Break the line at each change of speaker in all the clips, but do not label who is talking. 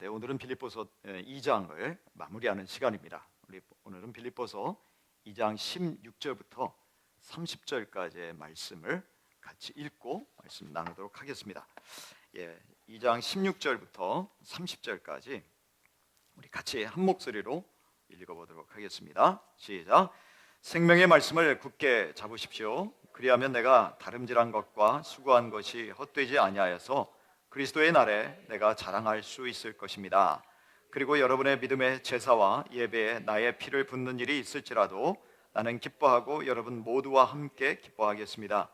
하는데 오늘은 빌립보서 2장을 마무리하는 시간입니다. 오늘은 빌립보서 2장 16절부터 30절까지의 말씀을 같이 읽고 말씀 나누도록 하겠습니다. 2장 16절부터 30절까지 우리 같이 한 목소리로 읽어보도록 하겠습니다. 시작. 생명의 말씀을 굳게 잡으십시오. 그리하면 내가 다름질한 것과 수고한 것이 헛되지 아니하여서 그리스도의 날에 내가 자랑할 수 있을 것입니다. 그리고 여러분의 믿음의 제사와 예배에 나의 피를 붓는 일이 있을지라도 나는 기뻐하고 여러분 모두와 함께 기뻐하겠습니다.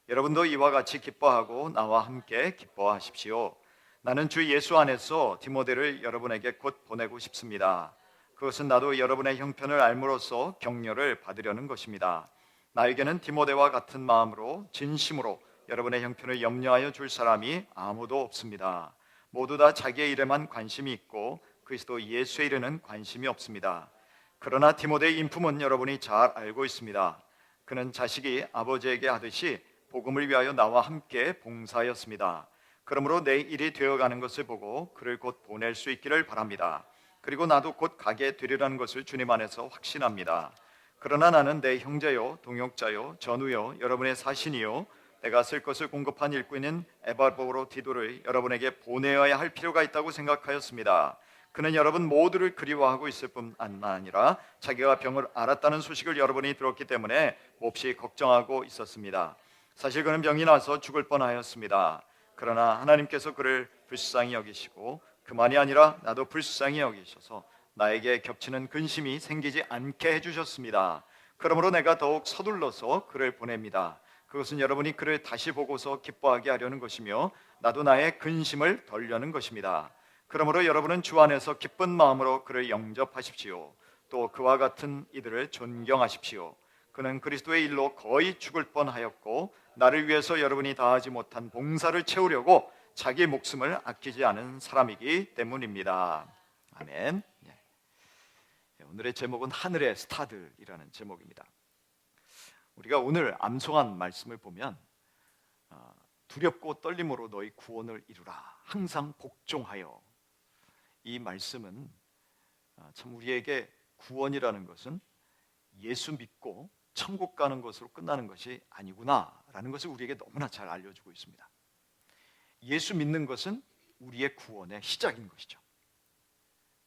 여러분도 이와 같이 기뻐하고 나와 함께 기뻐하십시오. 나는 주 예수 안에서 디모데를 여러분에게 곧 보내고 싶습니다. 그것은 나도 여러분의 형편을 알므로써 격려를 받으려는 것입니다. 나에게는 디모데와 같은 마음으로 진심으로 여러분의 형편을 염려하여 줄 사람이 아무도 없습니다. 모두 다 자기의 일에만 관심이 있고 그리스도 예수의 일에는 관심이 없습니다. 그러나 디모데의 인품은 여러분이 잘 알고 있습니다. 그는 자식이 아버지에게 하듯이 복음을 위하여 나와 함께 봉사하였습니다. 그러므로 내 일이 되어가는 것을 보고 그를 곧 보낼 수 있기를 바랍니다. 그리고 나도 곧 가게 되리라는 것을 주님 안에서 확신합니다. 그러나 나는 내 형제요, 동역자요, 전우요, 여러분의 사신이요, 내가 쓸 것을 공급한 일꾼인 에바브로디도를 여러분에게 보내어야 할 필요가 있다고 생각하였습니다. 그는 여러분 모두를 그리워하고 있을 뿐 아니라 자기가 병을 앓았다는 소식을 여러분이 들었기 때문에 몹시 걱정하고 있었습니다. 사실 그는 병이 나서 죽을 뻔하였습니다. 그러나 하나님께서 그를 불쌍히 여기시고 그만이 아니라 나도 불쌍히 여기셔서 나에게 겹치는 근심이 생기지 않게 해주셨습니다. 그러므로 내가 더욱 서둘러서 그를 보냅니다. 그것은 여러분이 그를 다시 보고서 기뻐하게 하려는 것이며 나도 나의 근심을 덜려는 것입니다. 그러므로 여러분은 주 안에서 기쁜 마음으로 그를 영접하십시오. 또 그와 같은 이들을 존경하십시오. 그는 그리스도의 일로 거의 죽을 뻔하였고 나를 위해서 여러분이 다하지 못한 봉사를 채우려고 자기 목숨을 아끼지 않은 사람이기 때문입니다. 아멘. 오늘의 제목은 하늘의 스타들이라는 제목입니다. 우리가 오늘 암송한 말씀을 보면 두렵고 떨림으로 너희 구원을 이루라 항상 복종하여, 이 말씀은 참 우리에게 구원이라는 것은 예수 믿고 천국 가는 것으로 끝나는 것이 아니구나라는 것을 우리에게 너무나 잘 알려주고 있습니다. 예수 믿는 것은 우리의 구원의 시작인 것이죠.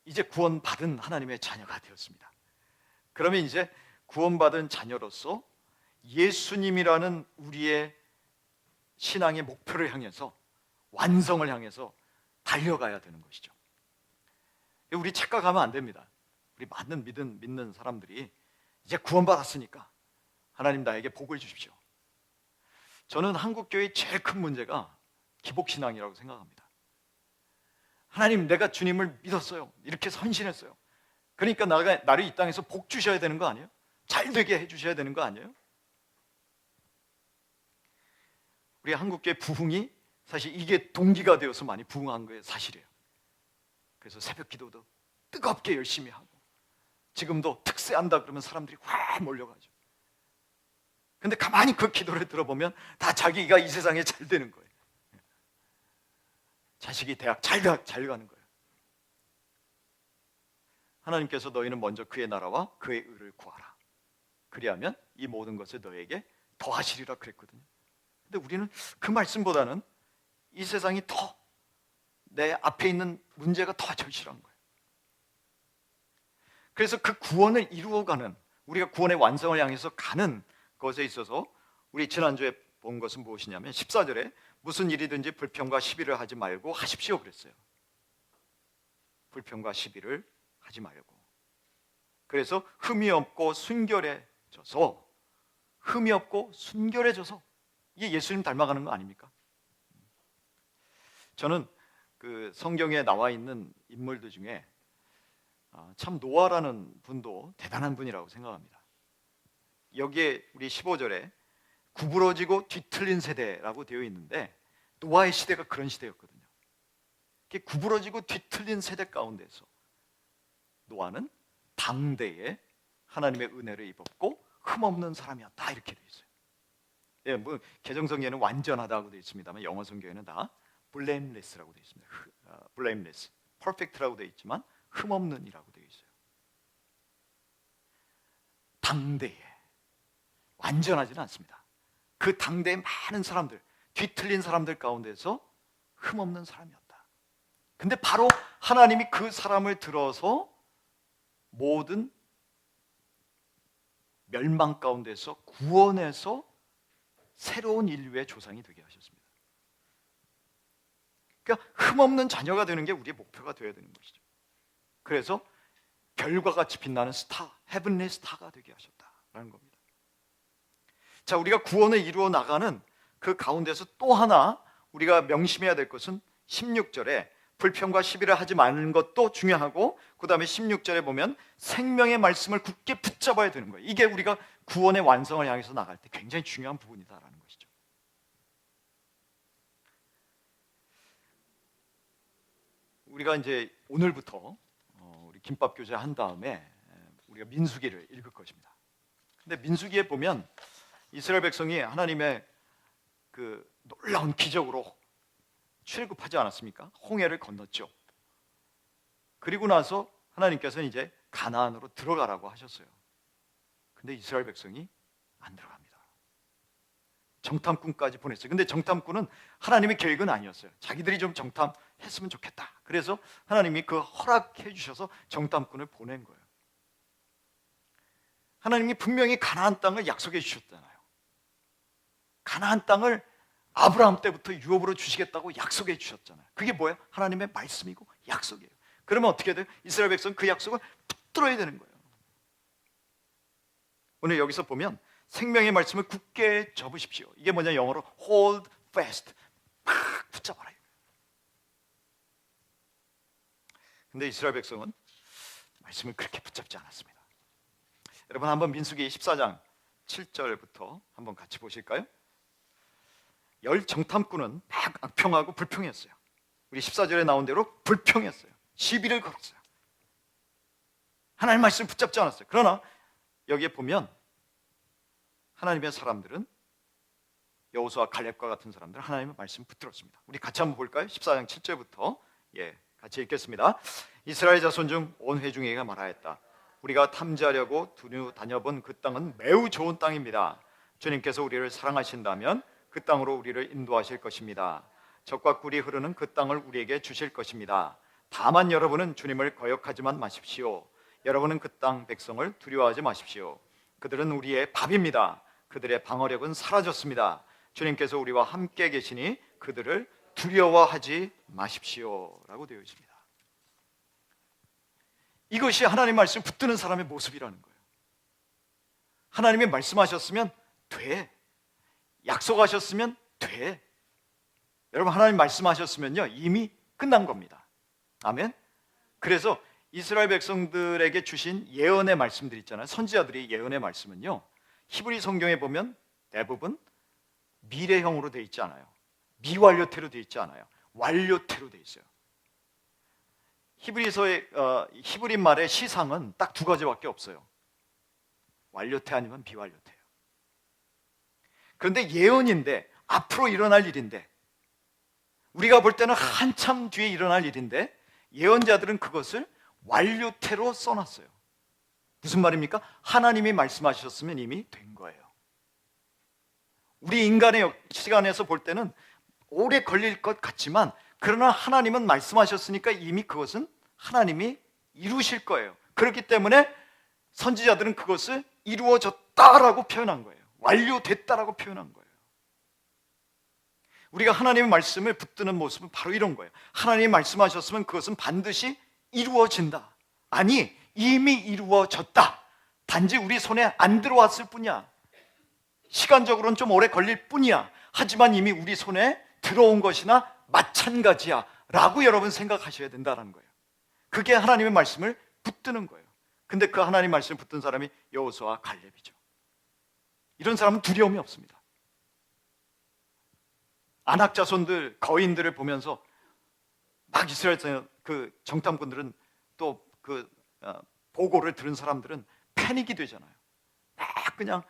이제 구원받은 하나님의 자녀가 되었습니다. 그러면 이제 구원받은 자녀로서 예수님이라는 우리의 신앙의 목표를 향해서, 완성을 향해서 달려가야 되는 것이죠. 우리 착각하면 안 됩니다. 우리 많은 믿는 사람들이 이제 구원받았으니까 하나님 나에게 복을 주십시오. 저는 한국교회의 제일 큰 문제가 기복신앙이라고 생각합니다. 하나님, 내가 주님을 믿었어요. 이렇게 선신했어요. 그러니까 나를 이 땅에서 복 주셔야 되는 거 아니에요? 잘 되게 해주셔야 되는 거 아니에요? 우리 한국교회 부흥이 사실 이게 동기가 되어서 많이 부흥한 거예요. 사실이에요. 그래서 새벽 기도도 뜨겁게 열심히 하고, 지금도 특세한다 그러면 사람들이 확 몰려가죠. 근데 가만히 그 기도를 들어보면 다 자기가 이 세상에 잘 되는 거예요. 자식이 대학 잘 가는 거예요. 하나님께서 너희는 먼저 그의 나라와 그의 의를 구하라. 그리하면 이 모든 것을 너에게 더하시리라 그랬거든요. 근데 우리는 그 말씀보다는 이 세상이 더, 내 앞에 있는 문제가 더 절실한 거예요. 그래서 그 구원을 이루어가는, 우리가 구원의 완성을 향해서 가는 것에 있어서 우리 지난주에 본 것은 무엇이냐면 14절에 무슨 일이든지 불평과 시비를 하지 말고 하십시오 그랬어요. 불평과 시비를 하지 말고. 그래서 흠이 없고 순결해져서, 이게 예수님 닮아가는 거 아닙니까? 저는 그 성경에 나와 있는 인물들 중에 참 노아라는 분도 대단한 분이라고 생각합니다. 여기에 우리 15절에 구부러지고 뒤틀린 세대라고 되어 있는데 노아의 시대가 그런 시대였거든요. 구부러지고 뒤틀린 세대 가운데서 노아는 당대에 하나님의 은혜를 입었고 흠없는 사람이었다, 이렇게 되어 있어요. 예, 뭐 개정성에는 완전하다고 되어 있습니다만 영어 성경에는 다 blameless라고 되어 있습니다. blameless. perfect라고 되어 있지만 흠없는이라고 되어 있어요. 당대에 완전하지는 않습니다. 그 당대에 많은 사람들, 뒤틀린 사람들 가운데서 흠없는 사람이었다. 근데 바로 하나님이 그 사람을 들어서 모든 멸망 가운데서 구원해서 새로운 인류의 조상이 되게 하셨습니다. 그러니까 흠없는 자녀가 되는 게 우리의 목표가 되어야 되는 것이죠. 그래서 별과 같이 빛나는 스타, 헤븐리 스타가 되게 하셨다라는 겁니다. 자, 우리가 구원을 이루어 나가는 그 가운데서 또 하나 우리가 명심해야 될 것은 16절에 불평과 시비를 하지 말는 것도 중요하고, 그 다음에 16절에 보면 생명의 말씀을 굳게 붙잡아야 되는 거예요. 이게 우리가 구원의 완성을 향해서 나갈 때 굉장히 중요한 부분이다라는 것이죠. 우리가 이제 오늘부터 우리 김밥 교제 한 다음에 우리가 민수기를 읽을 것입니다. 근데 민수기에 보면 이스라엘 백성이 하나님의 그 놀라운 기적으로 출애굽하지 않았습니까? 홍해를 건넜죠. 그리고 나서 하나님께서는 이제 가나안으로 들어가라고 하셨어요. 근데 이스라엘 백성이 안 들어갑니다. 정탐꾼까지 보냈어요. 근데 정탐꾼은 하나님의 계획은 아니었어요. 자기들이 좀 정탐했으면 좋겠다. 그래서 하나님이 그 허락해 주셔서 정탐꾼을 보낸 거예요. 하나님이 분명히 가나안 땅을 약속해 주셨잖아요. 가나안 땅을 아브라함 때부터 유업으로 주시겠다고 약속해 주셨잖아요. 그게 뭐예요? 하나님의 말씀이고 약속이에요. 그러면 어떻게 돼요? 이스라엘 백성은 그 약속을 붙들어야 되는 거예요. 오늘 여기서 보면 생명의 말씀을 굳게 접으십시오. 이게 뭐냐, 영어로 hold fast, 막 붙잡아라. 근데 이스라엘 백성은 말씀을 그렇게 붙잡지 않았습니다. 여러분, 한번 민수기 14장 7절부터 한번 같이 보실까요? 열 정탐꾼은 막 악평하고 불평했어요. 우리 14절에 나온 대로 불평했어요. 시비를 걸었어요. 하나님 말씀 붙잡지 않았어요. 그러나 여기에 보면 하나님의 사람들은, 여호수아 갈렙과 같은 사람들은 하나님의 말씀 붙들었습니다. 우리 같이 한번 볼까요? 14장 7절부터 같이 읽겠습니다. 이스라엘 자손 중 온 회중에게 말하였다. 우리가 탐지하려고 두루 다녀본 그 땅은 매우 좋은 땅입니다. 주님께서 우리를 사랑하신다면 그 땅으로 우리를 인도하실 것입니다. 젖과 꿀이 흐르는 그 땅을 우리에게 주실 것입니다. 다만 여러분은 주님을 거역하지만 마십시오. 여러분은 그 땅 백성을 두려워하지 마십시오. 그들은 우리의 밥입니다. 그들의 방어력은 사라졌습니다. 주님께서 우리와 함께 계시니 그들을 두려워하지 마십시오 라고 되어 있습니다. 이것이 하나님 말씀 붙드는 사람의 모습이라는 거예요. 하나님이 말씀하셨으면 돼. 약속하셨으면 돼. 여러분, 하나님 말씀하셨으면요 이미 끝난 겁니다. 아멘. 그래서 이스라엘 백성들에게 주신 예언의 말씀들 있잖아요. 선지자들이 예언의 말씀은요, 히브리 성경에 보면 대부분 미래형으로 되어 있지 않아요. 미완료태로 되어 있지 않아요. 완료태로 되어 있어요. 히브리 말의 시상은 딱 두 가지밖에 없어요. 완료태 아니면 비완료태예요. 그런데 예언인데, 앞으로 일어날 일인데, 우리가 볼 때는 한참 뒤에 일어날 일인데 예언자들은 그것을 완료태로 써놨어요. 무슨 말입니까? 하나님이 말씀하셨으면 이미 된 거예요. 우리 인간의 시간에서 볼 때는 오래 걸릴 것 같지만, 그러나 하나님은 말씀하셨으니까 이미 그것은 하나님이 이루실 거예요. 그렇기 때문에 선지자들은 그것을 이루어졌다라고 표현한 거예요. 완료됐다라고 표현한 거예요. 우리가 하나님의 말씀을 붙드는 모습은 바로 이런 거예요. 하나님이 말씀하셨으면 그것은 반드시 이루어진다. 아니, 이미 이루어졌다. 단지 우리 손에 안 들어왔을 뿐이야. 시간적으로는 좀 오래 걸릴 뿐이야. 하지만 이미 우리 손에 들어온 것이나 마찬가지야 라고 여러분 생각하셔야 된다는 거예요. 그게 하나님의 말씀을 붙드는 거예요. 근데 그 하나님 말씀을 붙든 사람이 여호수아와 갈렙이죠. 이런 사람은 두려움이 없습니다. 아낙 자손들, 거인들을 보면서 막 이스라엘 그 정탐꾼들은 또 그 보고를 들은 사람들은 패닉이 되잖아요. 막 그냥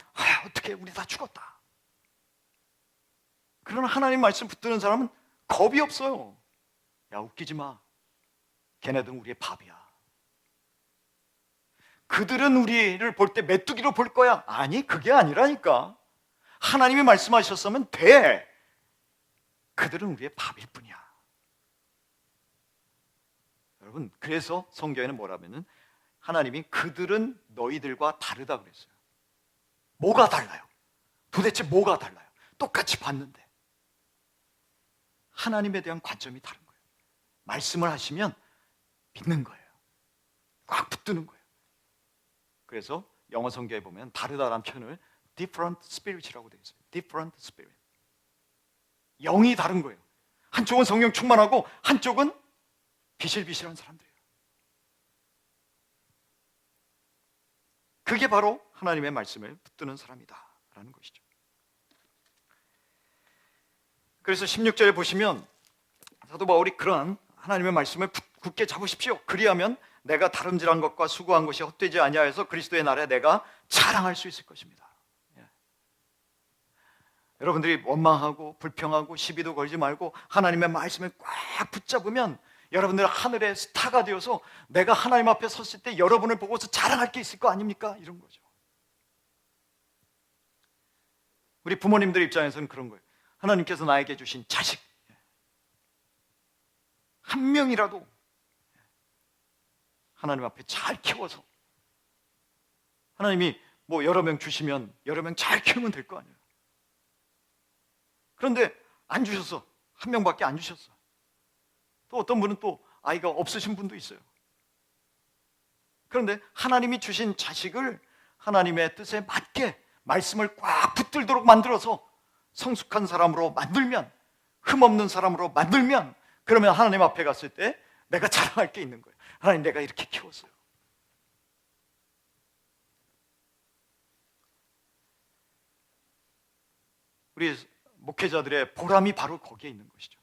어떻게 우리 다 죽었다. 그러나 하나님 말씀 붙드는 사람은 겁이 없어요. 야, 웃기지 마. 걔네들은 우리의 밥이야. 그들은 우리를 볼 때 메뚜기로 볼 거야. 아니, 그게 아니라니까. 하나님이 말씀하셨으면 돼. 그들은 우리의 밥일 뿐이야. 여러분, 그래서 성경에는 뭐라면은 하나님이 그들은 너희들과 다르다 그랬어요. 뭐가 달라요? 도대체 뭐가 달라요? 똑같이 봤는데 하나님에 대한 관점이 다른 거예요. 말씀을 하시면 믿는 거예요. 꽉 붙드는 거예요. 그래서 영어 성경에 보면 다르다라는 표현을 different spirit이라고 되어 있어요. different spirit. 영이 다른 거예요. 한쪽은 성령 충만하고 한쪽은 비실비실한 사람들이에요. 그게 바로 하나님의 말씀을 붙드는 사람이다라는 것이죠. 그래서 16절에 보시면 사도 바울이 그러한 하나님의 말씀을 굳게 잡으십시오. 그리하면 내가 다름질한 것과 수고한 것이 헛되지 아니하여서 그리스도의 날에 내가 자랑할 수 있을 것입니다. 예. 여러분들이 원망하고 불평하고 시비도 걸지 말고 하나님의 말씀을 꽉 붙잡으면 여러분들 하늘의 스타가 되어서 내가 하나님 앞에 섰을 때 여러분을 보고서 자랑할 게 있을 거 아닙니까? 이런 거죠. 우리 부모님들 입장에서는 그런 거예요. 하나님께서 나에게 주신 자식 한 명이라도 하나님 앞에 잘 키워서 하나님이 뭐 여러 명 주시면 여러 명 잘 키우면 될 거 아니에요. 그런데 안 주셨어. 한 명밖에 안 주셨어. 또 어떤 분은 또 아이가 없으신 분도 있어요. 그런데 하나님이 주신 자식을 하나님의 뜻에 맞게 말씀을 꽉 붙들도록 만들어서 성숙한 사람으로 만들면, 흠없는 사람으로 만들면, 그러면 하나님 앞에 갔을 때 내가 자랑할 게 있는 거예요. 하나님, 내가 이렇게 키웠어요. 우리 목회자들의 보람이 바로 거기에 있는 것이죠.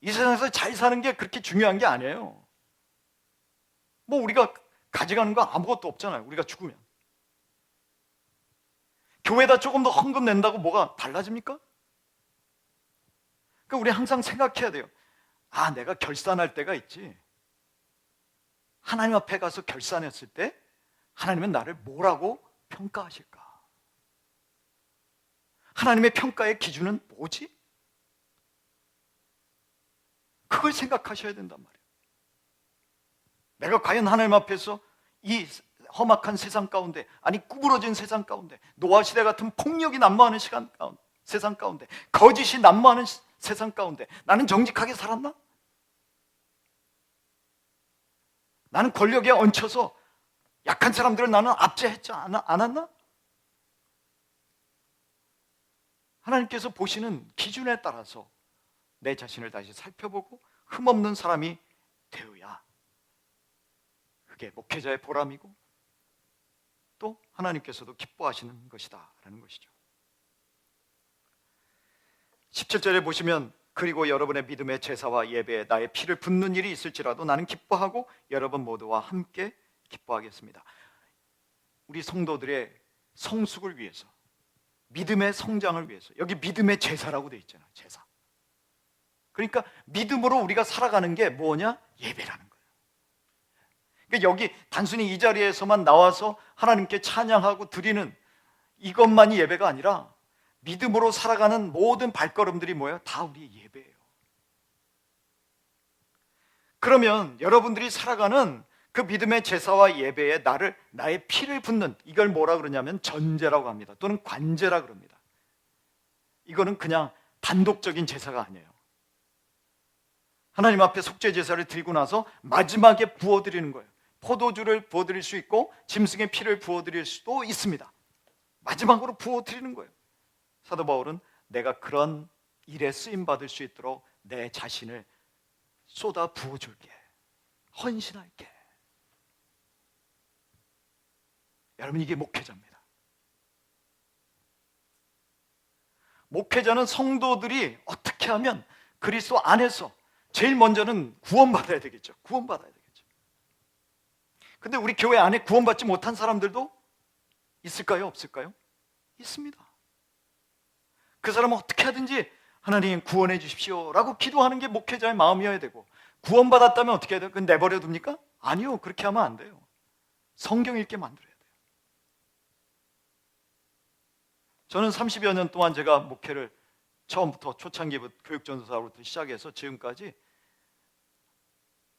이 세상에서 잘 사는 게 그렇게 중요한 게 아니에요. 뭐 우리가 가져가는 거 아무것도 없잖아요. 우리가 죽으면. 교회에다 조금 더 헌금 낸다고 뭐가 달라집니까? 그러니까 우리 항상 생각해야 돼요. 아, 내가 결산할 때가 있지. 하나님 앞에 가서 결산했을 때 하나님은 나를 뭐라고 평가하실까? 하나님의 평가의 기준은 뭐지? 그걸 생각하셔야 된단 말이에요. 내가 과연 하나님 앞에서 이 험악한 세상 가운데, 아니 구부러진 세상 가운데, 노아시대 같은 폭력이 난무하는 세상 가운데, 거짓이 난무하는 세상 가운데 나는 정직하게 살았나? 나는 권력에 얹혀서 약한 사람들을 나는 압제했지 않았나? 하나님께서 보시는 기준에 따라서 내 자신을 다시 살펴보고 흠없는 사람이 되어야 그게 목회자의 보람이고 또 하나님께서도 기뻐하시는 것이다 라는 것이죠. 17절에 보시면 그리고 여러분의 믿음의 제사와 예배에 나의 피를 붓는 일이 있을지라도 나는 기뻐하고 여러분 모두와 함께 기뻐하겠습니다. 우리 성도들의 성숙을 위해서, 믿음의 성장을 위해서, 여기 믿음의 제사라고 되어 있잖아요. 제사. 그러니까 믿음으로 우리가 살아가는 게 뭐냐? 예배라는 거예요. 그러니까 여기 단순히 이 자리에서만 나와서 하나님께 찬양하고 드리는 이것만이 예배가 아니라 믿음으로 살아가는 모든 발걸음들이 뭐예요? 다 우리의 예배예요. 그러면 여러분들이 살아가는 그 믿음의 제사와 예배에 나의 피를 붓는, 이걸 뭐라 그러냐면 전제라고 합니다. 또는 관제라 그럽니다. 이거는 그냥 단독적인 제사가 아니에요. 하나님 앞에 속죄 제사를 드리고 나서 마지막에 부어드리는 거예요. 포도주를 부어드릴 수 있고 짐승의 피를 부어드릴 수도 있습니다. 마지막으로 부어드리는 거예요. 사도 바울은 내가 그런 일에 쓰임받을 수 있도록 내 자신을 쏟아 부어줄게, 헌신할게. 여러분, 이게 목회자입니다. 목회자는 성도들이 어떻게 하면 그리스도 안에서 제일 먼저는 구원받아야 되겠죠. 구원받아야 되겠죠. 근데 우리 교회 안에 구원받지 못한 사람들도 있을까요? 없을까요? 있습니다. 그 사람은 어떻게 하든지 하나님 구원해 주십시오 라고 기도하는 게 목회자의 마음이어야 되고, 구원받았다면 어떻게 해야 돼요? 그건 내버려 둡니까? 아니요, 그렇게 하면 안 돼요. 성경 읽게 만들어야 돼요. 저는 30여 년 동안 제가 목회를 처음부터 초창기 교육전도사로부터 시작해서 지금까지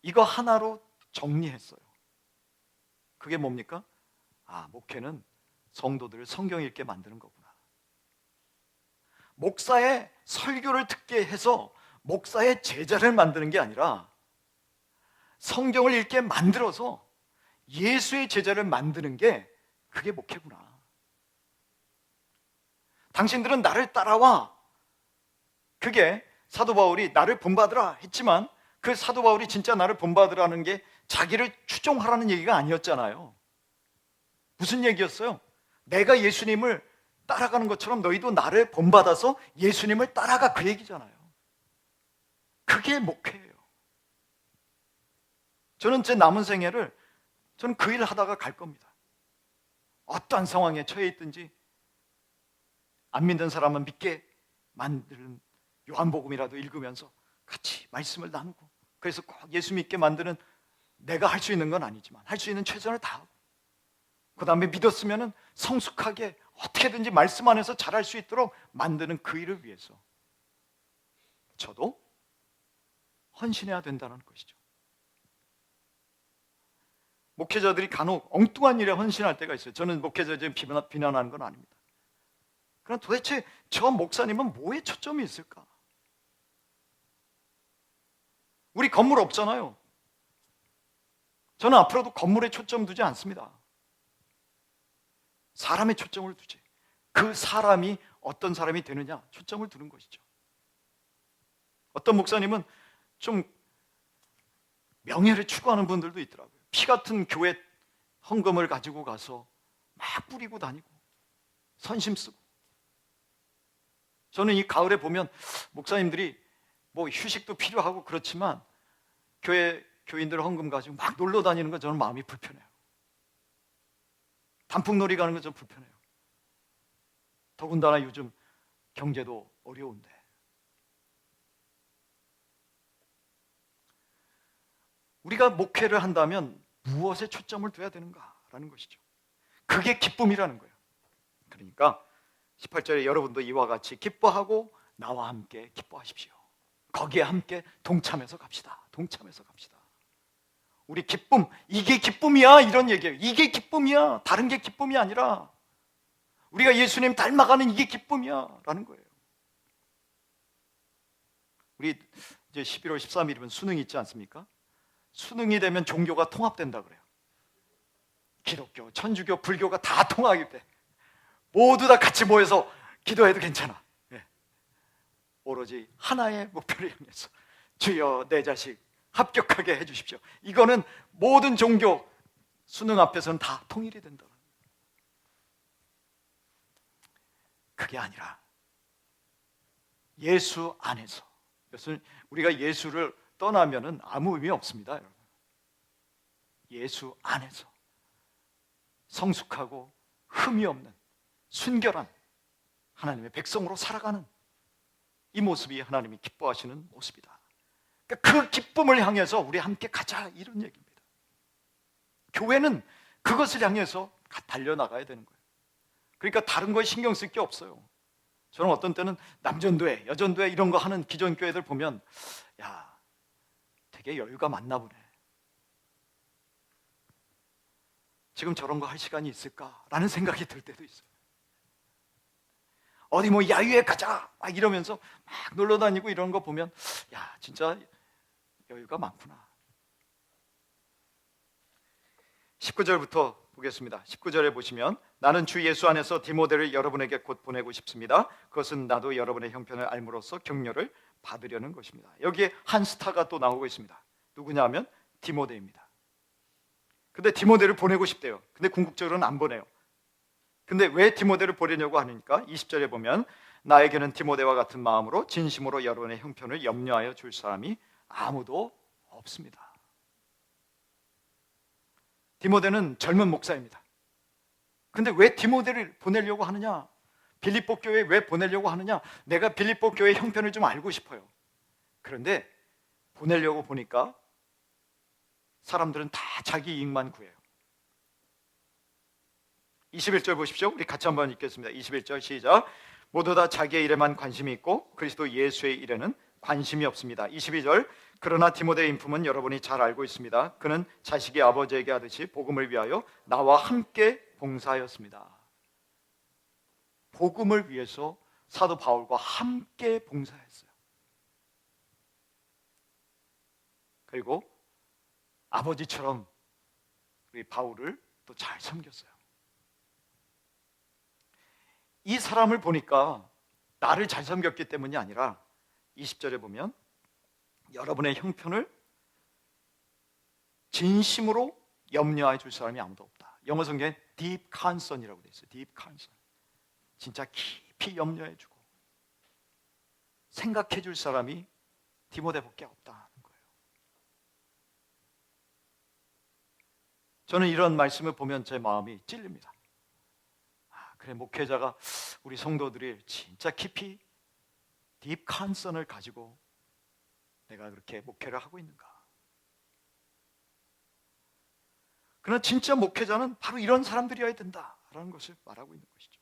이거 하나로 정리했어요. 그게 뭡니까? 목회는 성도들을 성경 읽게 만드는 거구나. 목사의 설교를 듣게 해서 목사의 제자를 만드는 게 아니라 성경을 읽게 만들어서 예수의 제자를 만드는 게 그게 목회구나. 당신들은 나를 따라와. 그게 사도 바울이 나를 본받으라 했지만 그 사도 바울이 진짜 나를 본받으라는 게 자기를 추종하라는 얘기가 아니었잖아요. 무슨 얘기였어요? 내가 예수님을 따라가는 것처럼 너희도 나를 본받아서 예수님을 따라가, 그 얘기잖아요. 그게 목회예요. 저는 제 남은 생애를 저는 그 일을 하다가 갈 겁니다. 어떠한 상황에 처해 있든지 안 믿는 사람은 믿게 만드는 요한복음이라도 읽으면서 같이 말씀을 나누고, 그래서 꼭 예수 믿게 만드는, 내가 할 수 있는 건 아니지만 할 수 있는 최선을 다하고, 그 다음에 믿었으면 성숙하게 어떻게든지 말씀 안에서 잘할 수 있도록 만드는 그 일을 위해서 저도 헌신해야 된다는 것이죠. 목회자들이 간혹 엉뚱한 일에 헌신할 때가 있어요. 저는 목회자들 비난하는 건 아닙니다. 그럼 도대체 저 목사님은 뭐에 초점이 있을까? 우리 건물 없잖아요. 저는 앞으로도 건물에 초점 두지 않습니다. 사람에 초점을 두지. 그 사람이 어떤 사람이 되느냐 초점을 두는 것이죠. 어떤 목사님은 좀 명예를 추구하는 분들도 있더라고요. 피 같은 교회 헌금을 가지고 가서 막 뿌리고 다니고 선심 쓰고. 저는 이 가을에 보면 목사님들이 뭐 휴식도 필요하고 그렇지만 교회 교인들 헌금 가지고 막 놀러 다니는 건 저는 마음이 불편해요. 단풍놀이 가는 건 좀 불편해요. 더군다나 요즘 경제도 어려운데. 우리가 목회를 한다면 무엇에 초점을 둬야 되는가라는 것이죠. 그게 기쁨이라는 거예요. 그러니까 18절에 여러분도 이와 같이 기뻐하고 나와 함께 기뻐하십시오. 거기에 함께 동참해서 갑시다. 동참해서 갑시다. 우리 기쁨, 이게 기쁨이야, 이런 얘기예요. 이게 기쁨이야. 다른 게 기쁨이 아니라 우리가 예수님 닮아가는 이게 기쁨이야 라는 거예요. 우리 이제 11월 13일이면 수능이 있지 않습니까? 수능이 되면 종교가 통합된다 그래요. 기독교, 천주교, 불교가 다 통합이 돼. 모두 다 같이 모여서 기도해도 괜찮아. 네. 오로지 하나의 목표를 향해서 주여 내 자식 합격하게 해주십시오. 이거는 모든 종교 수능 앞에서는 다 통일이 된다. 그게 아니라 예수 안에서. 그래서 우리가 예수를 떠나면은 아무 의미 없습니다, 여러분. 예수 안에서 성숙하고 흠이 없는 순결한 하나님의 백성으로 살아가는 이 모습이 하나님이 기뻐하시는 모습이다. 그러니까 그 기쁨을 향해서 우리 함께 가자, 이런 얘기입니다. 교회는 그것을 향해서 달려나가야 되는 거예요. 그러니까 다른 거에 신경 쓸 게 없어요. 저는 어떤 때는 남전도회, 여전도회 이런 거 하는 기존 교회들 보면 야, 되게 여유가 많나 보네. 지금 저런 거 할 시간이 있을까라는 생각이 들 때도 있어요. 어디 뭐 야유회 가자 막 이러면서 막 놀러 다니고 이런 거 보면 야, 진짜 여유가 많구나. 19절부터 보겠습니다. 19절에 보시면 나는 주 예수 안에서 디모데를 여러분에게 곧 보내고 싶습니다. 그것은 나도 여러분의 형편을 알므로써 격려를 받으려는 것입니다. 여기에 한 스타가 또 나오고 있습니다. 누구냐 하면 디모데입니다. 근데 디모데를 보내고 싶대요. 근데 궁극적으로는 안 보내요. 근데 왜 디모데를 보내려고 하니까 20절에 보면 나에게는 디모데와 같은 마음으로 진심으로 여러분의 형편을 염려하여 줄 사람이 아무도 없습니다. 디모데는 젊은 목사입니다. 근데 왜 디모데를 보내려고 하느냐? 빌립보 교회에 왜 보내려고 하느냐? 내가 빌립보 교회 형편을 좀 알고 싶어요. 그런데 보내려고 보니까 사람들은 다 자기 이익만 구해요. 21절 보십시오. 우리 같이 한번 읽겠습니다. 21절 시작. 모두 다 자기의 일에만 관심이 있고 그리스도 예수의 일에는 관심이 없습니다. 22절. 그러나 디모데의 인품은 여러분이 잘 알고 있습니다. 그는 자식이 아버지에게 하듯이 복음을 위하여 나와 함께 봉사하였습니다. 복음을 위해서 사도 바울과 함께 봉사했어요. 그리고 아버지처럼 우리 바울을 또 잘 섬겼어요. 이 사람을 보니까 나를 잘 섬겼기 때문이 아니라 20절에 보면 여러분의 형편을 진심으로 염려해 줄 사람이 아무도 없다. 영어 성경에 deep concern이라고 되어 있어요. deep concern. 진짜 깊이 염려해 주고 생각해 줄 사람이 디모데밖에 없다는 거예요. 저는 이런 말씀을 보면 제 마음이 찔립니다. 그래, 목회자가 우리 성도들이 진짜 깊이 딥 컨선을 가지고 내가 그렇게 목회를 하고 있는가? 그러나 진짜 목회자는 바로 이런 사람들이어야 된다라는 것을 말하고 있는 것이죠.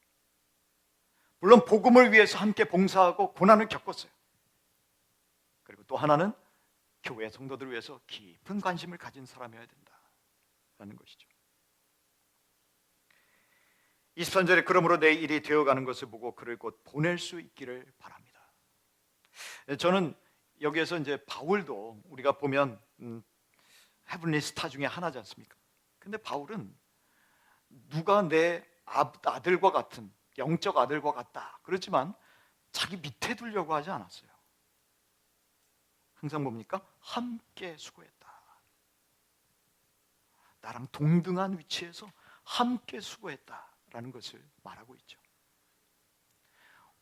물론 복음을 위해서 함께 봉사하고 고난을 겪었어요. 그리고 또 하나는 교회 성도들을 위해서 깊은 관심을 가진 사람이어야 된다라는 것이죠. 23절에 그러므로 내 일이 되어가는 것을 보고 그를 곧 보낼 수 있기를 바랍니다. 저는 여기에서 이제 바울도 우리가 보면 헤븐리 스타 중에 하나지 않습니까? 근데 바울은 누가 내 아들과 같은 영적 아들과 같다 그렇지만 자기 밑에 두려고 하지 않았어요. 항상 뭡니까? 함께 수고했다. 나랑 동등한 위치에서 함께 수고했다 라는 것을 말하고 있죠.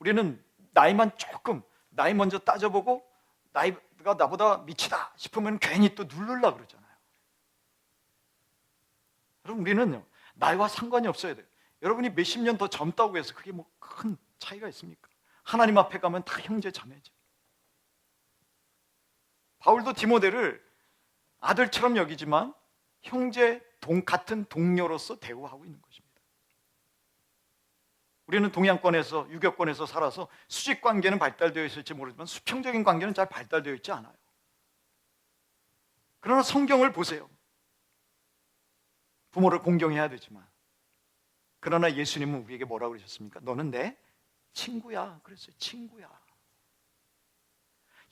우리는 나이만 조금 나이 먼저 따져보고 나이가 나보다 밑이다 싶으면 괜히 또 누르려고 그러잖아요. 여러분 우리는요 나이와 상관이 없어야 돼요. 여러분이 몇십 년 더 젊다고 해서 그게 뭐 큰 차이가 있습니까? 하나님 앞에 가면 다 형제 자매죠. 바울도 디모데를 아들처럼 여기지만 형제 같은 동료로서 대우하고 있는 것입니다. 우리는 동양권에서 유교권에서 살아서 수직 관계는 발달되어 있을지 모르지만 수평적인 관계는 잘 발달되어 있지 않아요. 그러나 성경을 보세요. 부모를 공경해야 되지만 그러나 예수님은 우리에게 뭐라고 그러셨습니까? 너는 내 친구야 그랬어요. 친구야.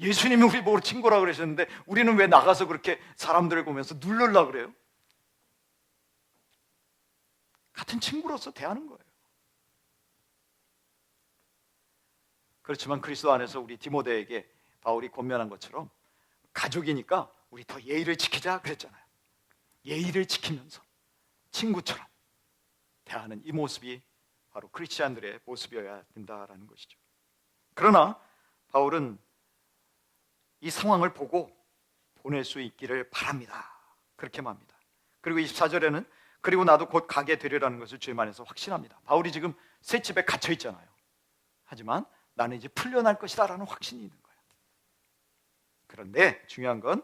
예수님이 우리 보고 친구라고 그러셨는데 우리는 왜 나가서 그렇게 사람들을 보면서 누르려고 그래요? 같은 친구로서 대하는 거예요. 그렇지만 그리스도 안에서 우리 디모데에게 바울이 권면한 것처럼 가족이니까 우리 더 예의를 지키자 그랬잖아요. 예의를 지키면서 친구처럼 대하는 이 모습이 바로 크리스찬들의 모습이어야 된다라는 것이죠. 그러나 바울은 이 상황을 보고 보낼 수 있기를 바랍니다. 그렇게 말합니다. 그리고 24절에는 그리고 나도 곧 가게 되리라는 것을 주님 안에서 확신합니다. 바울이 지금 새 집에 갇혀 있잖아요. 하지만 나는 이제 풀려날 것이다 라는 확신이 있는 거예요. 그런데 중요한 건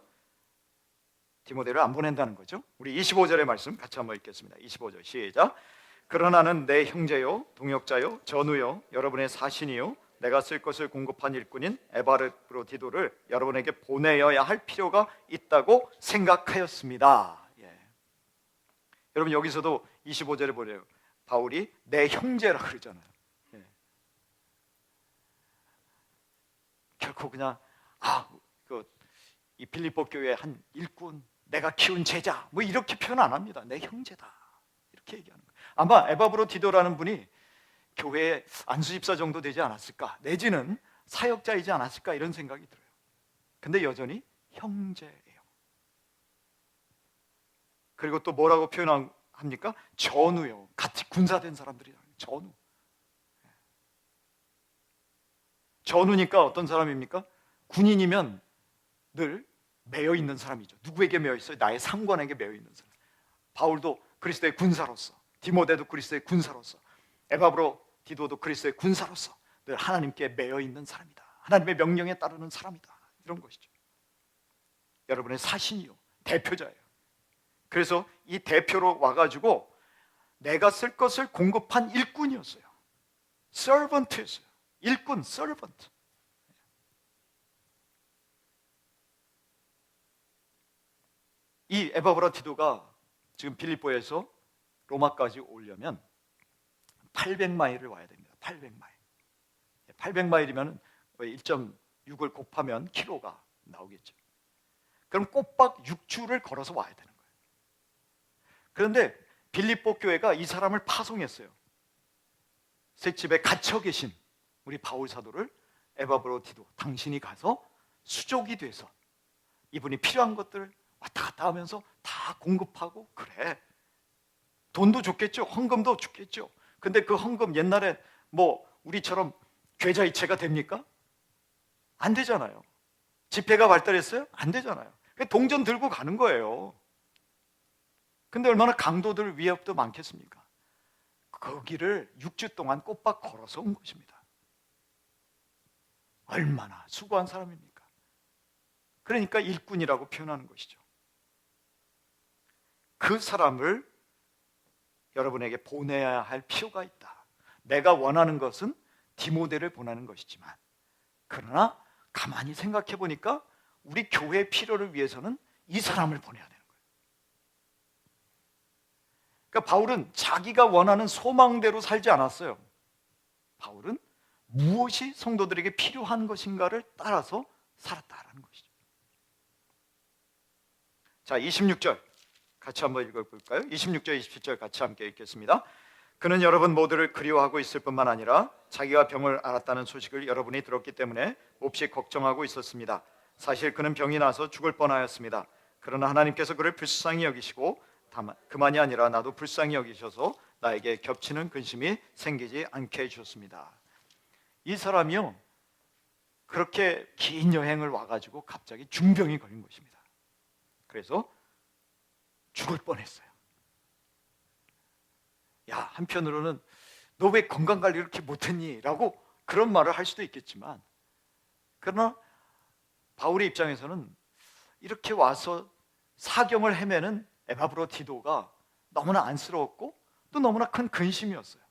디모데를 안 보낸다는 거죠. 우리 25절의 말씀 같이 한번 읽겠습니다. 25절 시작. 그러나는 내 형제요 동역자요 전우요 여러분의 사신이요 내가 쓸 것을 공급한 일꾼인 에바르브로디도를 여러분에게 보내어야 할 필요가 있다고 생각하였습니다. 여러분 여기서도 25절에 보래요. 바울이 내 형제라 그러잖아요. 결코 그냥 이 빌립보 교회 한 일꾼, 내가 키운 제자 뭐 이렇게 표현 안 합니다. 내 형제다 이렇게 얘기하는 거예요. 아마 에바브로디도라는 분이 교회의 안수집사 정도 되지 않았을까, 내지는 사역자이지 않았을까 이런 생각이 들어요. 근데 여전히 형제예요. 그리고 또 뭐라고 표현합니까? 전우요. 같이 군사된 사람들이다. 전우. 전우니까 어떤 사람입니까? 군인이면 늘 매여 있는 사람이죠. 누구에게 매여 있어요? 나의 상관에게 매여 있는 사람. 바울도 그리스도의 군사로서, 디모데도 그리스도의 군사로서, 에바브로디도도 그리스도의 군사로서 늘 하나님께 매여 있는 사람이다. 하나님의 명령에 따르는 사람이다. 이런 것이죠. 여러분의 사신이요, 대표자예요. 그래서 이 대표로 와가지고 내가 쓸 것을 공급한 일꾼이었어요. 서번트였어요. 일꾼, 서번트. 이 에바브라티도가 지금 빌립보에서 로마까지 오려면 800마일을 와야 됩니다. 800마일. 800마일이면 1.6을 곱하면 킬로가 나오겠죠. 그럼 꼬박 6주를 걸어서 와야 되는 거예요. 그런데 빌립보 교회가 이 사람을 파송했어요. 셋집에 갇혀 계신 우리 바울 사도를 에바브로티도, 당신이 가서 수족이 돼서 이분이 필요한 것들을 왔다 갔다 하면서 다 공급하고, 그래, 돈도 줬겠죠. 헌금도 줬겠죠. 근데 그 헌금 옛날에 뭐 우리처럼 계좌이체가 됩니까? 안 되잖아요. 지폐가 발달했어요? 안 되잖아요. 동전 들고 가는 거예요. 근데 얼마나 강도들 위협도 많겠습니까? 거기를 6주 동안 꼬박 걸어서 온 것입니다. 얼마나 수고한 사람입니까? 그러니까 일꾼이라고 표현하는 것이죠. 그 사람을 여러분에게 보내야 할 필요가 있다. 내가 원하는 것은 디모데를 보내는 것이지만, 그러나 가만히 생각해 보니까 우리 교회의 필요를 위해서는 이 사람을 보내야 되는 거예요. 그러니까 바울은 자기가 원하는 소망대로 살지 않았어요. 바울은 무엇이 성도들에게 필요한 것인가를 따라서 살았다라는 것이죠. 자, 26절 같이 한번 읽어볼까요? 26절, 27절 같이 함께 읽겠습니다. 그는 여러분 모두를 그리워하고 있을 뿐만 아니라 자기가 병을 앓았다는 소식을 여러분이 들었기 때문에 몹시 걱정하고 있었습니다. 사실 그는 병이 나서 죽을 뻔하였습니다. 그러나 하나님께서 그를 불쌍히 여기시고, 다만 그만이 아니라 나도 불쌍히 여기셔서 나에게 겹치는 근심이 생기지 않게 해주셨습니다. 이 사람이요, 그렇게 긴 여행을 와가지고 갑자기 중병이 걸린 것입니다. 그래서 죽을 뻔했어요. 야, 한편으로는 너 왜 건강관리 이렇게 못했니? 라고 그런 말을 할 수도 있겠지만, 그러나 바울의 입장에서는 이렇게 와서 사경을 헤매는 에바브로티도가 너무나 안쓰러웠고 또 너무나 큰 근심이었어요.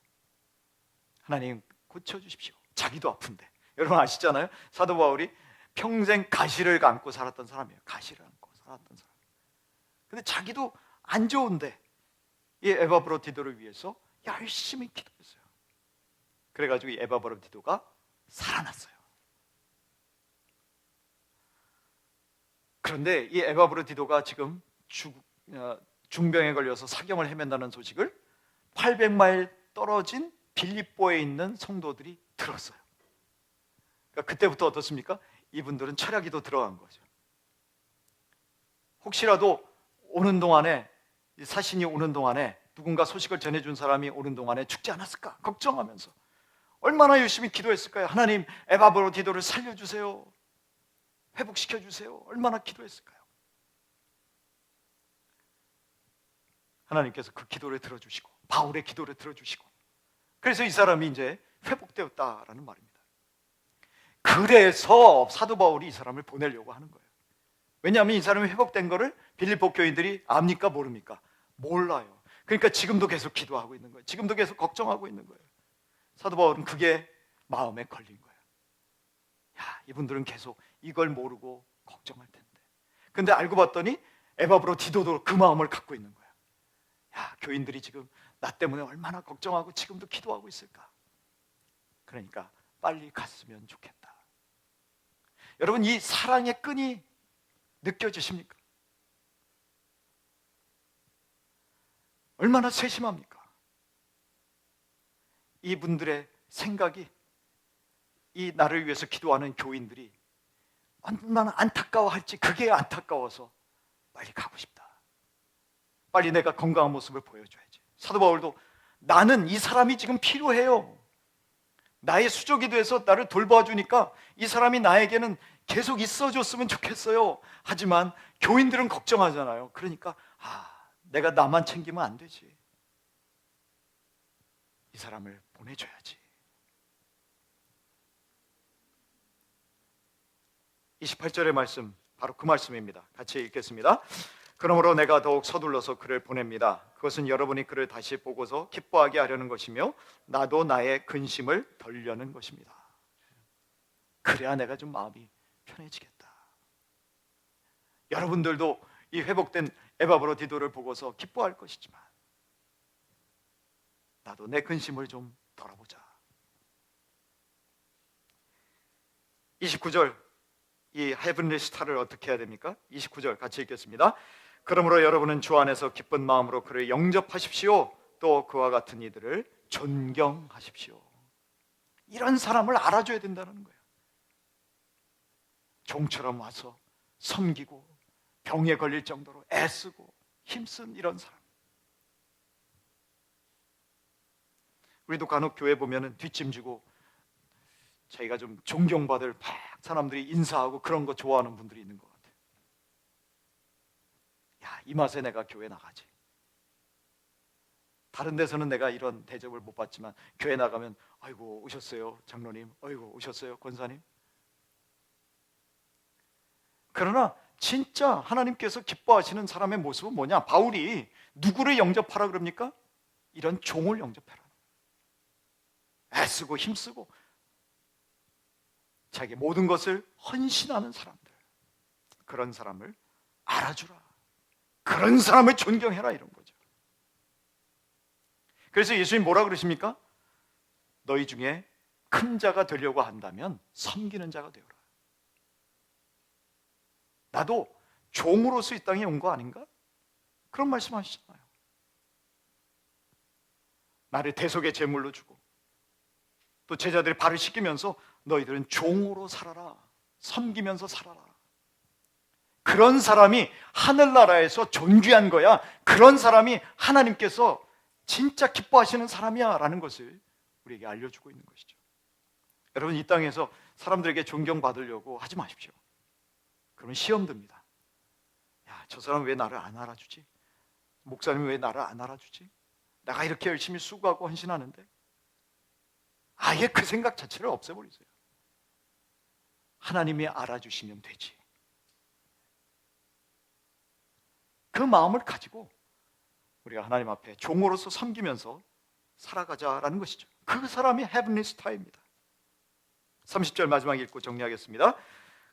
하나님 고쳐주십시오. 자기도 아픈데. 여러분 아시잖아요? 사도 바울이 평생 가시를 안고 살았던 사람이에요. 가시를 안고 살았던 사람. 근데 자기도 안 좋은데 이 에바브로티도를 위해서 열심히 기도했어요. 그래가지고 이 에바브로티도가 살아났어요. 그런데 이 에바브로티도가 지금 중병에 걸려서 사경을 헤맨다는 소식을 800마일 떨어진 빌립보에 있는 성도들이 들었어요. 그러니까 그때부터 어떻습니까? 이분들은 철야기도 들어간 거죠. 혹시라도 오는 동안에, 사신이 오는 동안에 누군가 소식을 전해준 사람이 오는 동안에 죽지 않았을까 걱정하면서 얼마나 열심히 기도했을까요? 하나님, 에바브로티도를 살려주세요, 회복시켜주세요. 얼마나 기도했을까요? 하나님께서 그 기도를 들어주시고, 바울의 기도를 들어주시고, 그래서 이 사람이 이제 회복되었다라는 말입니다. 그래서 사도 바울이 이 사람을 보내려고 하는 거예요. 왜냐하면 이 사람이 회복된 거를 빌립보 교인들이 압니까 모릅니까? 몰라요. 그러니까 지금도 계속 기도하고 있는 거예요. 지금도 계속 걱정하고 있는 거예요. 사도 바울은 그게 마음에 걸린 거예요. 야, 이분들은 계속 이걸 모르고 걱정할 텐데. 근데 알고 봤더니 에바브로티도도 그 마음을 갖고 있는 거예요. 야, 교인들이 지금 나 때문에 얼마나 걱정하고 지금도 기도하고 있을까? 그러니까 빨리 갔으면 좋겠다. 여러분, 이 사랑의 끈이 느껴지십니까? 얼마나 세심합니까? 이분들의 생각이, 이 나를 위해서 기도하는 교인들이 얼마나 안타까워할지, 그게 안타까워서 빨리 가고 싶다. 빨리 내가 건강한 모습을 보여줘야지. 사도 바울도 나는 이 사람이 지금 필요해요. 나의 수족이 돼서 나를 돌봐주니까 이 사람이 나에게는 계속 있어줬으면 좋겠어요. 하지만 교인들은 걱정하잖아요. 그러니까 내가 나만 챙기면 안 되지. 이 사람을 보내줘야지. 28절의 말씀, 바로 그 말씀입니다. 같이 읽겠습니다. 그러므로 내가 더욱 서둘러서 그를 보냅니다. 그것은 여러분이 그를 다시 보고서 기뻐하게 하려는 것이며 나도 나의 근심을 덜려는 것입니다. 그래야 내가 좀 마음이 편해지겠다. 여러분들도 이 회복된 에바브로디도를 보고서 기뻐할 것이지만 나도 내 근심을 좀 덜어보자. 29절, 이 헤븐리 스타를 어떻게 해야 됩니까? 29절 같이 읽겠습니다. 그러므로 여러분은 주 안에서 기쁜 마음으로 그를 영접하십시오. 또 그와 같은 이들을 존경하십시오. 이런 사람을 알아줘야 된다는 거예요. 종처럼 와서 섬기고 병에 걸릴 정도로 애쓰고 힘쓴 이런 사람. 우리도 간혹 교회 보면은 뒷짐지고 자기가 좀 존경받을 막 사람들이 인사하고 그런 거 좋아하는 분들이 있는 것 같아요. 야, 이 맛에 내가 교회 나가지. 다른 데서는 내가 이런 대접을 못 받지만 교회 나가면 아이고 오셨어요 장로님, 아이고 오셨어요 권사님. 그러나 진짜 하나님께서 기뻐하시는 사람의 모습은 뭐냐? 바울이 누구를 영접하라 그럽니까? 이런 종을 영접해라. 애쓰고 힘쓰고 자기 모든 것을 헌신하는 사람들, 그런 사람을 알아주라. 그런 사람을 존경해라, 이런 거죠. 그래서 예수님 뭐라 그러십니까? 너희 중에 큰 자가 되려고 한다면 섬기는 자가 되어라. 나도 종으로서 이 땅에 온 거 아닌가? 그런 말씀 하시잖아요. 나를 대속의 제물로 주고 또 제자들이 발을 씻기면서 너희들은 종으로 살아라, 섬기면서 살아라. 그런 사람이 하늘나라에서 존귀한 거야. 그런 사람이 하나님께서 진짜 기뻐하시는 사람이야 라는 것을 우리에게 알려주고 있는 것이죠. 여러분, 이 땅에서 사람들에게 존경받으려고 하지 마십시오. 그러면 시험 듭니다. 야, 저 사람 왜 나를 안 알아주지? 목사님이 왜 나를 안 알아주지? 내가 이렇게 열심히 수고하고 헌신하는데. 아예 그 생각 자체를 없애버리세요. 하나님이 알아주시면 되지. 그 마음을 가지고 우리가 하나님 앞에 종으로서 섬기면서 살아가자라는 것이죠. 그 사람이 헤븐리 스타입니다. 30절 마지막 읽고 정리하겠습니다.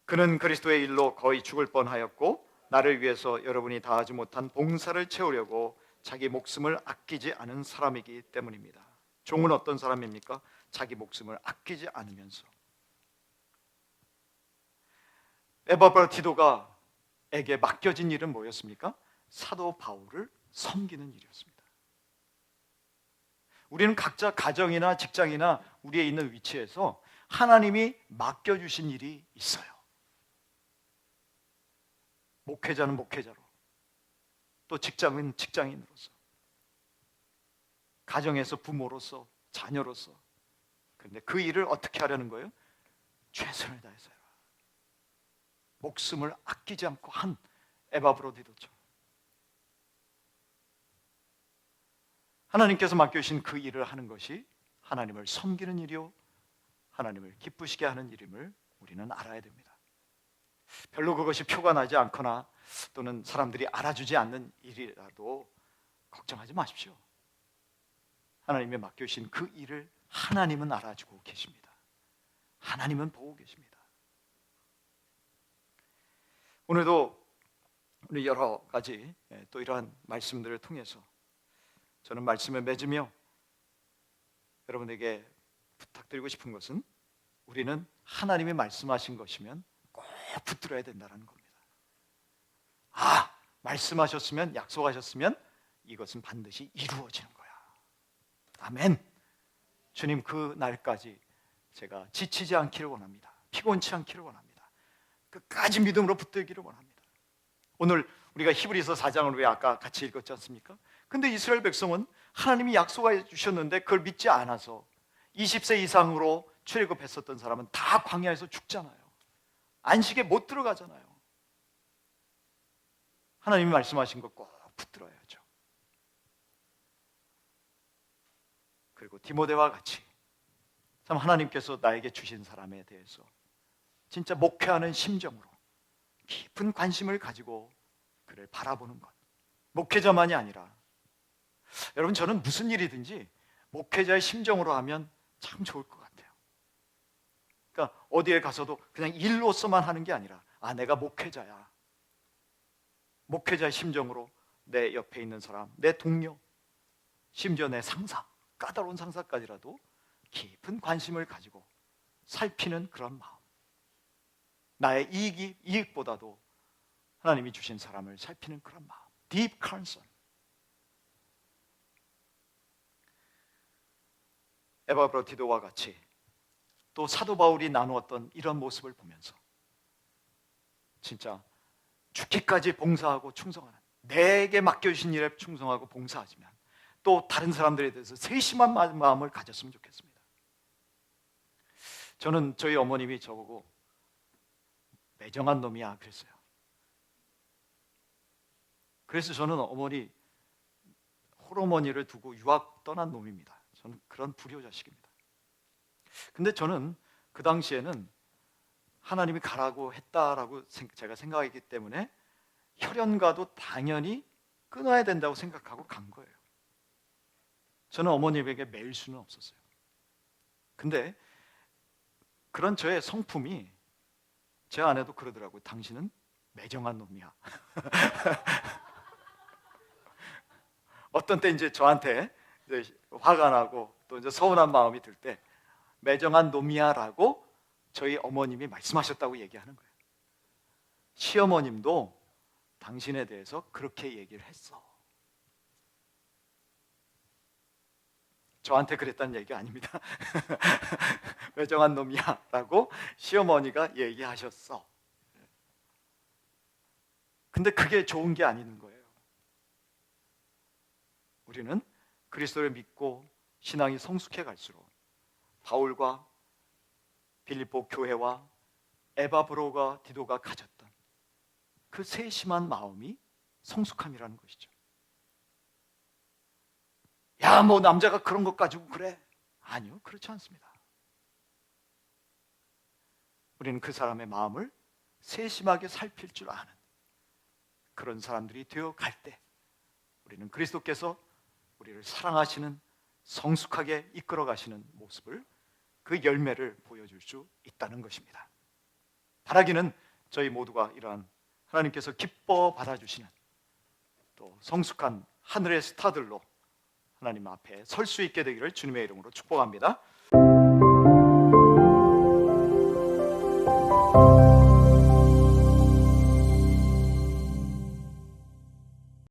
그는 그리스도의 일로 거의 죽을 뻔하였고 나를 위해서 여러분이 다하지 못한 봉사를 채우려고 자기 목숨을 아끼지 않은 사람이기 때문입니다. 종은 어떤 사람입니까? 자기 목숨을 아끼지 않으면서. 에바브라티도가 에게 맡겨진 일은 뭐였습니까? 사도 바울을 섬기는 일이었습니다. 우리는 각자 가정이나 직장이나 우리의 있는 위치에서 하나님이 맡겨주신 일이 있어요. 목회자는 목회자로, 또 직장은 직장인으로서, 가정에서 부모로서, 자녀로서. 그런데 그 일을 어떻게 하려는 거예요? 최선을 다해서 해라. 목숨을 아끼지 않고 한 에바브로디도처럼. 하나님께서 맡겨주신 그 일을 하는 것이 하나님을 섬기는 일이요, 하나님을 기쁘시게 하는 일임을 우리는 알아야 됩니다. 별로 그것이 표가 나지 않거나 또는 사람들이 알아주지 않는 일이라도 걱정하지 마십시오. 하나님이 맡겨주신 그 일을 하나님은 알아주고 계십니다. 하나님은 보고 계십니다. 오늘도 우리 여러 가지 또 이러한 말씀들을 통해서 저는 말씀을 맺으며 여러분에게 부탁드리고 싶은 것은 우리는 하나님이 말씀하신 것이면 꼭 붙들어야 된다는 겁니다. 아, 말씀하셨으면, 약속하셨으면 이것은 반드시 이루어지는 거야. 아멘. 주님, 그 날까지 제가 지치지 않기를 원합니다. 피곤치 않기를 원합니다. 끝까지 믿음으로 붙들기를 원합니다. 오늘 우리가 히브리서 4장을 왜 아까 같이 읽었지 않습니까? 근데 이스라엘 백성은 하나님이 약속해 주셨는데 그걸 믿지 않아서 20세 이상으로 출애굽했었던 사람은 다 광야에서 죽잖아요. 안식에 못 들어가잖아요. 하나님이 말씀하신 거 꼭 붙들어야죠. 그리고 디모데와 같이 참 하나님께서 나에게 주신 사람에 대해서 진짜 목회하는 심정으로 깊은 관심을 가지고 그를 바라보는 것. 목회자만이 아니라 여러분, 저는 무슨 일이든지 목회자의 심정으로 하면 참 좋을 것 같아요. 그러니까 어디에 가서도 그냥 일로서만 하는 게 아니라 내가 목회자야. 목회자의 심정으로 내 옆에 있는 사람, 내 동료, 심지어 내 상사, 까다로운 상사까지라도 깊은 관심을 가지고 살피는 그런 마음. 나의 이익보다도 하나님이 주신 사람을 살피는 그런 마음. Deep concern. 에바브로 디도와 같이 또 사도 바울이 나누었던 이런 모습을 보면서 진짜 죽기까지 봉사하고 충성하는, 내게 맡겨주신 일에 충성하고 봉사하지만 또 다른 사람들에 대해서 세심한 마음을 가졌으면 좋겠습니다. 저는 저희 어머님이 저보고 매정한 놈이야 그랬어요. 그래서 저는 어머니 홀어머니를 두고 유학 떠난 놈입니다. 저는 그런 불효자식입니다. 근데 저는 그 당시에는 하나님이 가라고 했다라고 제가 생각했기 때문에 혈연과도 당연히 끊어야 된다고 생각하고 간 거예요. 저는 어머님에게 매일 수는 없었어요. 근데 그런 저의 성품이 제 아내도 그러더라고요. 당신은 매정한 놈이야. 어떤 때 이제 저한테 이제 화가 나고 또 이제 서운한 마음이 들 때 매정한 놈이야라고 저희 어머님이 말씀하셨다고 얘기하는 거예요. 시어머님도 당신에 대해서 그렇게 얘기를 했어. 저한테 그랬다는 얘기가 아닙니다. 매정한 놈이야 라고 시어머니가 얘기하셨어. 근데 그게 좋은 게 아닌 거예요. 우리는 그리스도를 믿고 신앙이 성숙해 갈수록 바울과 빌립보 교회와 에바브로가 디도가 가졌던 그 세심한 마음이 성숙함이라는 것이죠. 야, 뭐 남자가 그런 것 가지고 그래? 아니요, 그렇지 않습니다. 우리는 그 사람의 마음을 세심하게 살필 줄 아는 그런 사람들이 되어 갈 때 우리는 그리스도께서 우리를 사랑하시는, 성숙하게 이끌어 가시는 모습을, 그 열매를 보여줄 수 있다는 것입니다. 바라기는 저희 모두가 이러한 하나님께서 기뻐 받아주시는 또 성숙한 하늘의 스타들로 하나님 앞에 설 수 있게 되기를 주님의 이름으로 축복합니다.